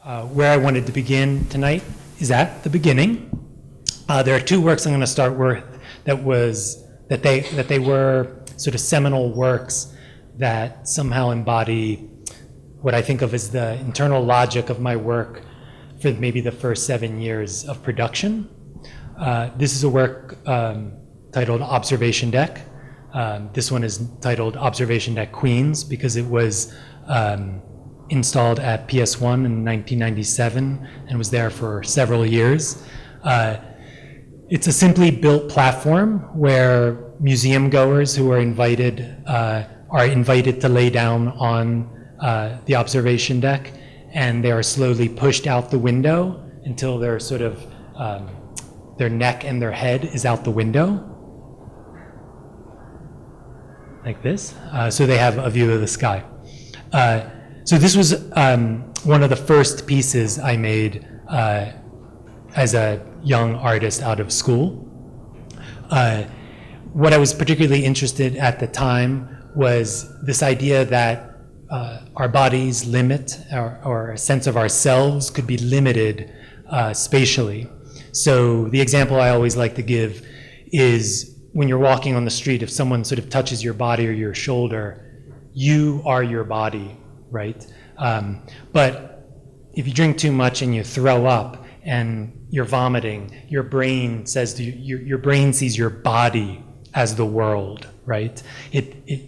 Where I wanted to begin tonight is at the beginning. There are two works I'm going to start with that they were sort of seminal works that somehow embody what I think of as the internal logic of my work for maybe the first 7 years of production. This is a work titled Observation Deck. This one is titled Observation Deck Queens because it was installed at PS1 in 1997 and was there for several years. It's a simply built platform where museum goers who are invited to lay down on the observation deck, and they are slowly pushed out the window until they're sort of their neck and their head is out the window, like this. So they have a view of the sky. So this was one of the first pieces I made as a young artist out of school. What I was particularly interested at the time was this idea that our body's limit or a sense of ourselves could be limited spatially. So the example I always like to give is when you're walking on the street, if someone sort of touches your body or your shoulder, you are your body, right? But if you drink too much and you throw up and you're vomiting, your brain says your brain sees your body as the world, right?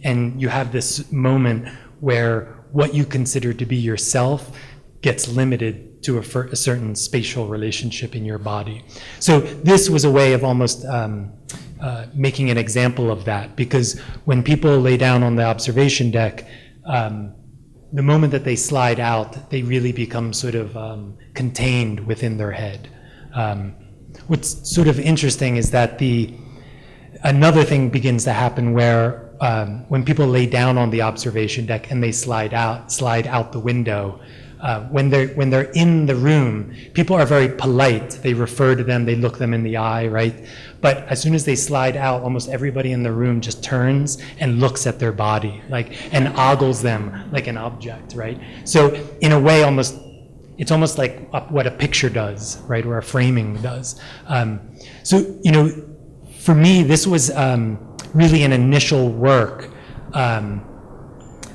And you have this moment where what you consider to be yourself gets limited to a certain spatial relationship in your body. So this was a way of almost making an example of that, because when people lay down on the observation deck, the moment that they slide out, they really become sort of contained within their head. What's sort of interesting is that another thing begins to happen where when people lay down on the observation deck and they slide out the window, when they're in the room, people are very polite. They refer to them, they look them in the eye, right? But as soon as they slide out, almost everybody in the room just turns and looks at their body, and ogles them like an object, right? So in a way, it's almost like what a picture does, right, or a framing does. So, for me, this was really an initial work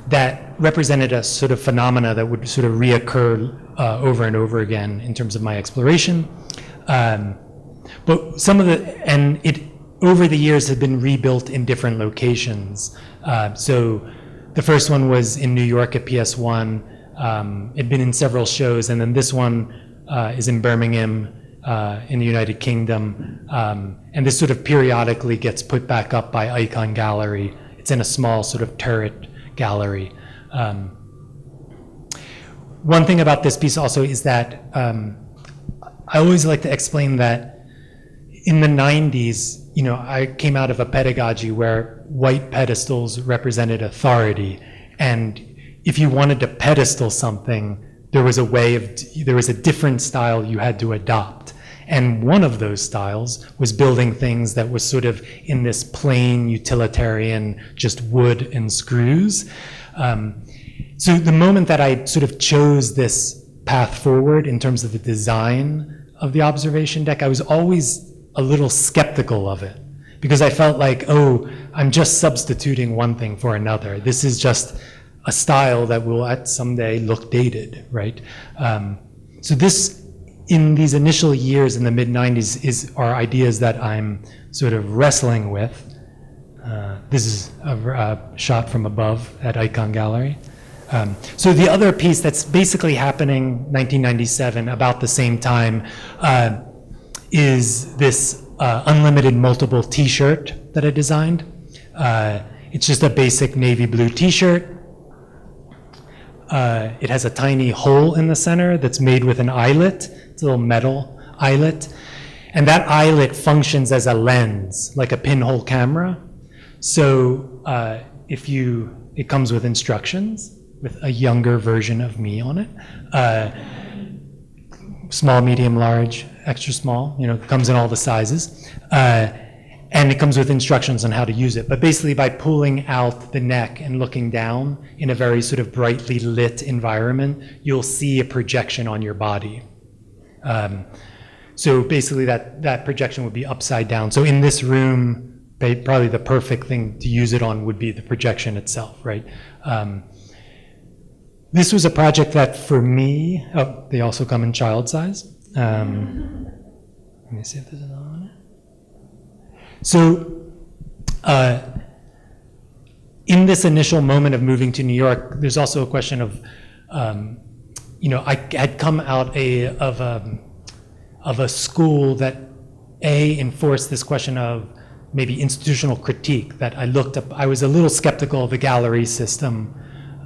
that represented a sort of phenomena that would sort of reoccur over and over again in terms of my exploration. But over the years had been rebuilt in different locations. So the first one was in New York at PS1. It'd been in several shows, and then this one is in Birmingham in the United Kingdom. And this sort of periodically gets put back up by Icon Gallery. It's in a small sort of turret gallery. One thing about this piece also is that I always like to explain that in the 90s, I came out of a pedagogy where white pedestals represented authority. And if you wanted to pedestal something, there was a different style you had to adopt. And one of those styles was building things that was sort of in this plain utilitarian, just wood and screws. So the moment that I sort of chose this path forward in terms of the design of the observation deck, I was always a little skeptical of it, because I felt like, I'm just substituting one thing for another. This is just a style that will someday look dated, right? So this, in these initial years in the mid-90s, are ideas that I'm sort of wrestling with. This is a shot from above at Icon Gallery. So the other piece that's basically happening 1997, about the same time, is this unlimited multiple t-shirt that I designed. It's just a basic navy blue t-shirt. It has a tiny hole in the center that's made with an eyelet. It's a little metal eyelet. And that eyelet functions as a lens, like a pinhole camera. So it comes with instructions, with a younger version of me on it. Small, medium, large, extra small, comes in all the sizes. And it comes with instructions on how to use it. But basically by pulling out the neck and looking down in a very sort of brightly lit environment, you'll see a projection on your body. So basically that projection would be upside down. So in this room, probably the perfect thing to use it on would be the projection itself, right? This was a project that for me, they also come in child size. Let me see if there's another one. So in this initial moment of moving to New York, there's also a question of, I had come out of a school that enforced this question of maybe institutional critique, that I looked up. I was a little skeptical of the gallery system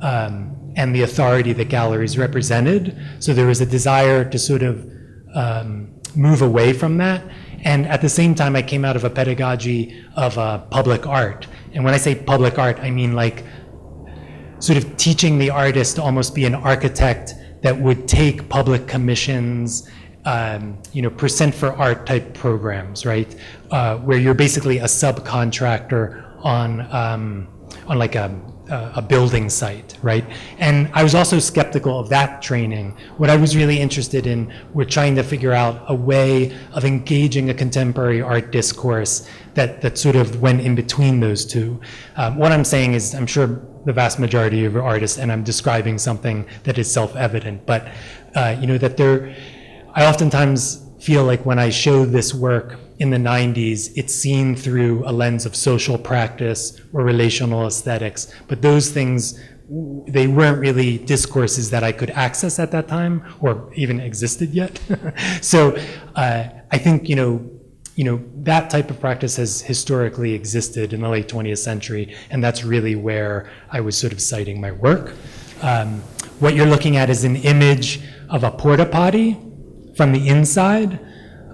and the authority that galleries represented. So there was a desire to sort of move away from that. And at the same time, I came out of a pedagogy of public art. And when I say public art, I mean like sort of teaching the artist to almost be an architect that would take public commissions, percent for art type programs, right? Where you're basically a subcontractor on like a building site, right? And I was also skeptical of that training. What I was really interested in were trying to figure out a way of engaging a contemporary art discourse that sort of went in between those two. What I'm saying is, I'm sure the vast majority of artists, and I'm describing something that is self-evident, but I oftentimes feel like when I show this work in the 90s, it's seen through a lens of social practice or relational aesthetics. But those things, they weren't really discourses that I could access at that time or even existed yet. So I think, that type of practice has historically existed in the late 20th century, and that's really where I was sort of citing my work. What you're looking at is an image of a porta potty from the inside,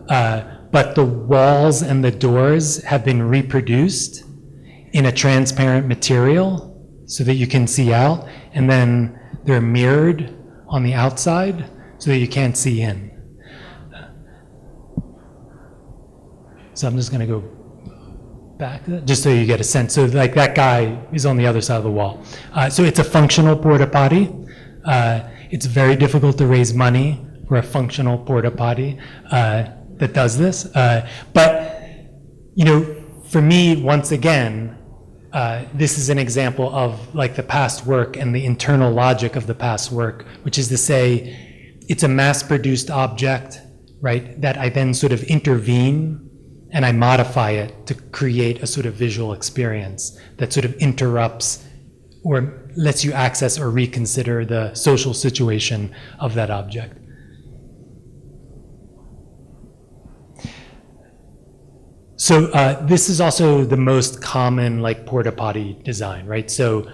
but the walls and the doors have been reproduced in a transparent material so that you can see out, and then they're mirrored on the outside so that you can't see in. So I'm just gonna go back just so you get a sense. So like that guy is on the other side of the wall. So it's a functional porta potty. It's very difficult to raise money for a functional porta potty that does this. But for me, once again, this is an example of like the past work and the internal logic of the past work, which is to say, it's a mass-produced object, right, that I then sort of intervene and I modify it to create a sort of visual experience that sort of interrupts or lets you access or reconsider the social situation of that object. So this is also the most common like porta potty design, right? So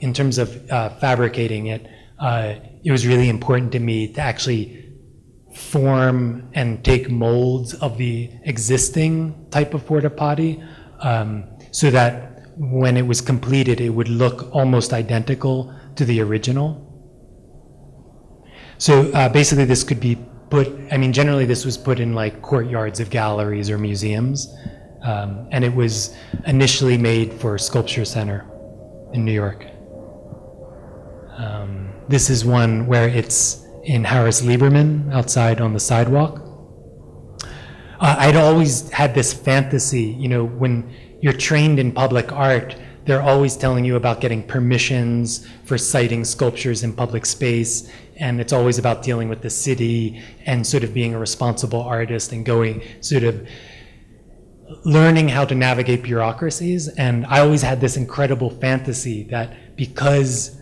in terms of fabricating it, it was really important to me to actually form and take molds of the existing type of porta potty so that when it was completed, it would look almost identical to the original. So basically this could be generally this was put in like courtyards of galleries or museums, and it was initially made for Sculpture Center in New York. This is one where it's in Harris Lieberman outside on the sidewalk. I'd always had this fantasy, when you're trained in public art, they're always telling you about getting permissions for citing sculptures in public space, and it's always about dealing with the city and sort of being a responsible artist and going sort of learning how to navigate bureaucracies. And I always had this incredible fantasy that because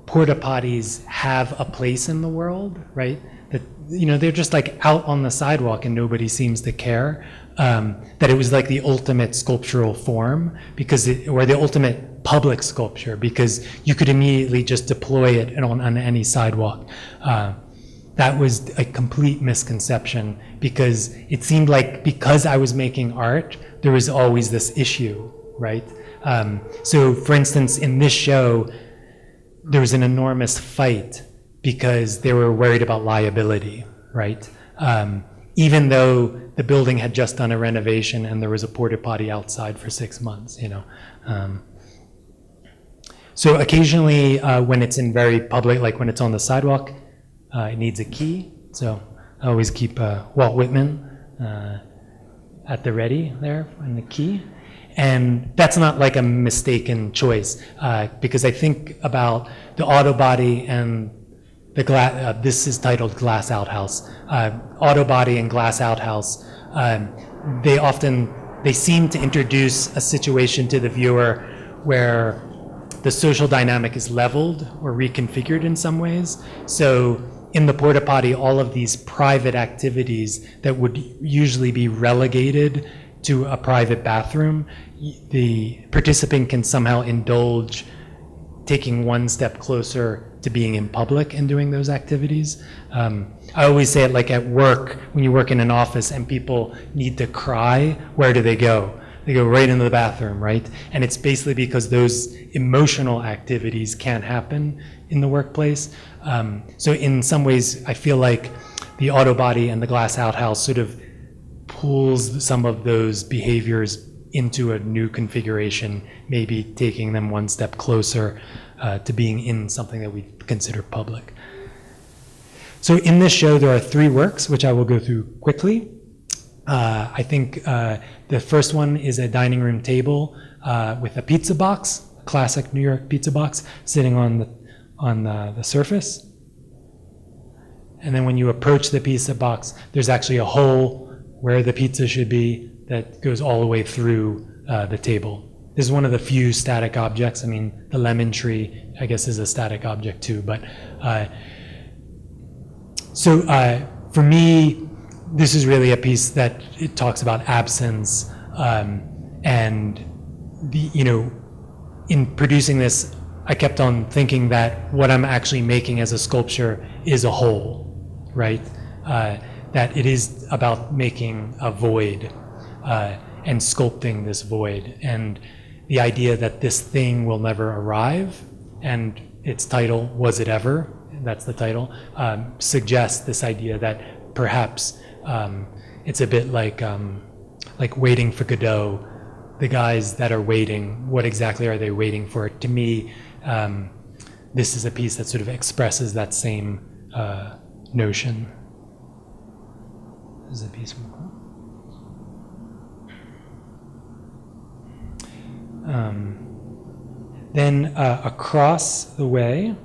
porta potties have a place in the world, right? That they're just like out on the sidewalk and nobody seems to care. That it was like the ultimate sculptural form or the ultimate public sculpture because you could immediately just deploy it on any sidewalk. That was a complete misconception because it seemed like because I was making art, there was always this issue, right? So for instance, in this show, there was an enormous fight because they were worried about liability, right? even though the building had just done a renovation and there was a porta potty outside for 6 months, you know. So occasionally when it's in very public, like when it's on the sidewalk, it needs a key. So I always keep Walt Whitman at the ready there and the key. And that's not like a mistaken choice, because I think about the auto body and the glass. This is titled Glass Outhouse. Auto body and Glass Outhouse. They seem to introduce a situation to the viewer where the social dynamic is leveled or reconfigured in some ways. So in the porta potty, all of these private activities that would usually be relegated to a private bathroom, the participant can somehow indulge taking one step closer to being in public and doing those activities. I always say it like at work, when you work in an office and people need to cry, where do they go? They go right into the bathroom, right? And it's basically because those emotional activities can't happen in the workplace. So in some ways, I feel like the auto body and the glass outhouse sort of pulls some of those behaviors into a new configuration, maybe taking them one step closer to being in something that we consider public. So in this show, there are 3 works, which I will go through quickly. I think the first one is a dining room table with a pizza box, a classic New York pizza box, sitting on the surface. And then when you approach the pizza box, there's actually a hole where the pizza should be that goes all the way through the table. This is one of the few static objects. I mean, the lemon tree, I guess, is a static object too. But so for me, this is really a piece that it talks about absence, and in producing this, I kept on thinking that what I'm actually making as a sculpture is a whole, right? That it is about making a void and sculpting this void, and the idea that this thing will never arrive, and its title, Was It Ever? That's the title, suggests this idea that perhaps it's a bit like Waiting for Godot. The guys that are waiting, what exactly are they waiting for? To me, this is a piece that sort of expresses that same notion. This is a piece from then across the way,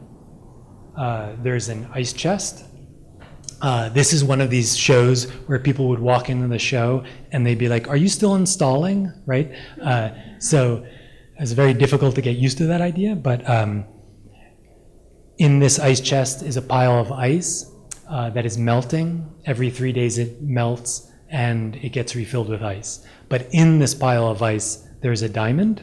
there's an ice chest. This is one of these shows where people would walk into the show and they'd be like, "Are you still installing?" Right? So it's very difficult to get used to that idea, but in this ice chest is a pile of ice that is melting. Every 3 days it melts and it gets refilled with ice. But in this pile of ice, there's a diamond,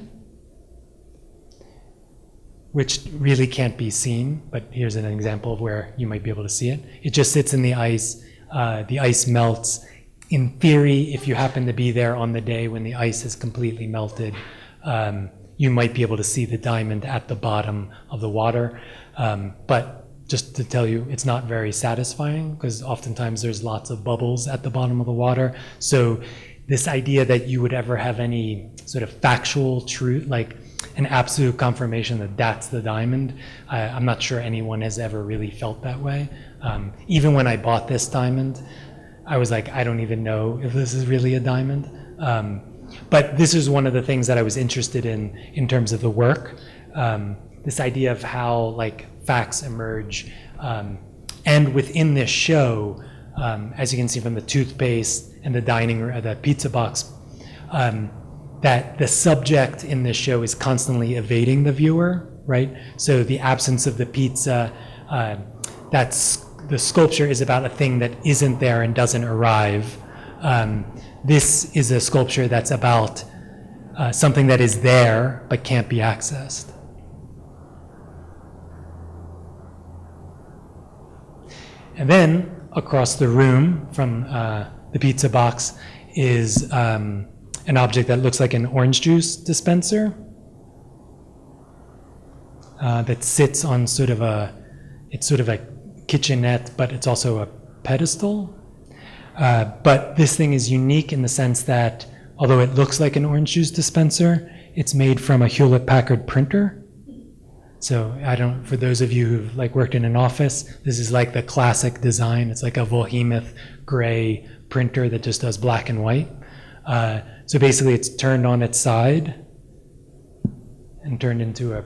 which really can't be seen, but here's an example of where you might be able to see it. It just sits in the ice melts. In theory, if you happen to be there on the day when the ice is completely melted, you might be able to see the diamond at the bottom of the water. But just to tell you, it's not very satisfying because oftentimes there's lots of bubbles at the bottom of the water. So this idea that you would ever have any sort of factual truth, like an absolute confirmation that that's the diamond, I'm not sure anyone has ever really felt that way. Even when I bought this diamond, I was like, I don't even know if this is really a diamond. But this is one of the things that I was interested in terms of the work. This idea of how like facts emerge. And within this show, as you can see from the toothpaste and the the pizza box, that the subject in this show is constantly evading the viewer, right? So the absence of the pizza, the sculpture is about a thing that isn't there and doesn't arrive. This is a sculpture that's about something that is there but can't be accessed. And then across the room from the pizza box is an object that looks like an orange juice dispenser that sits on it's sort of a kitchenette, but it's also a pedestal. But this thing is unique in the sense that although it looks like an orange juice dispenser, it's made from a Hewlett-Packard printer. So for those of you who've like worked in an office, this is like the classic design. It's like a Volhemoth gray printer that just does black and white. So basically it's turned on its side and turned into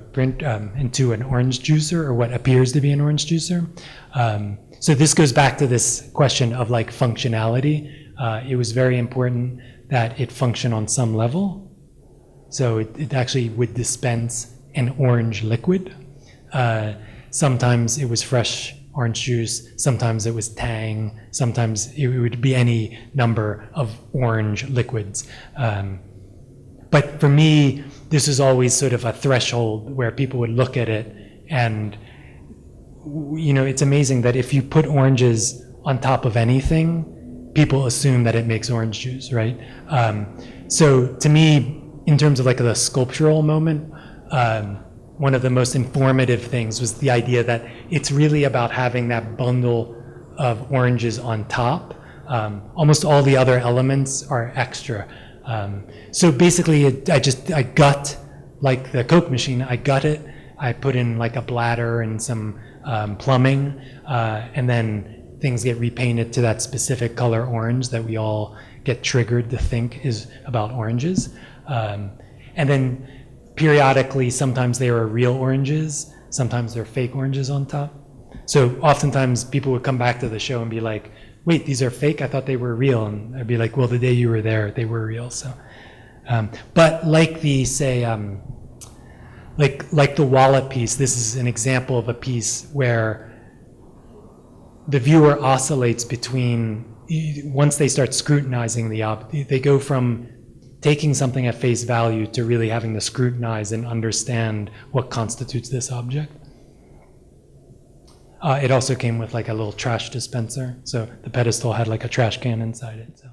into an orange juicer, or what appears to be an orange juicer. So this goes back to this question of like functionality. It was very important that it function on some level. So it actually would dispense an orange liquid. Sometimes it was fresh orange juice, sometimes it was Tang, sometimes it would be any number of orange liquids. But for me, this is always sort of a threshold where people would look at it, and it's amazing that if you put oranges on top of anything, people assume that it makes orange juice, right? So to me, in terms of like the sculptural moment, one of the most informative things was the idea that it's really about having that bundle of oranges on top. Almost all the other elements are extra. So basically, I gut, like the Coke machine, I gut it. I put in like a bladder and some plumbing, and then things get repainted to that specific color orange that we all get triggered to think is about oranges. And then periodically, sometimes they are real oranges, sometimes they're fake oranges on top. So oftentimes people would come back to the show and be like, wait, these are fake? I thought they were real. And I'd be like, well, the day you were there, they were real. So, but like the, say, like the wallet piece, this is an example of a piece where the viewer oscillates between, once they start scrutinizing the object, they go from taking something at face value to really having to scrutinize and understand what constitutes this object. It also came with like a little trash dispenser, so the pedestal had like a trash can inside it. So.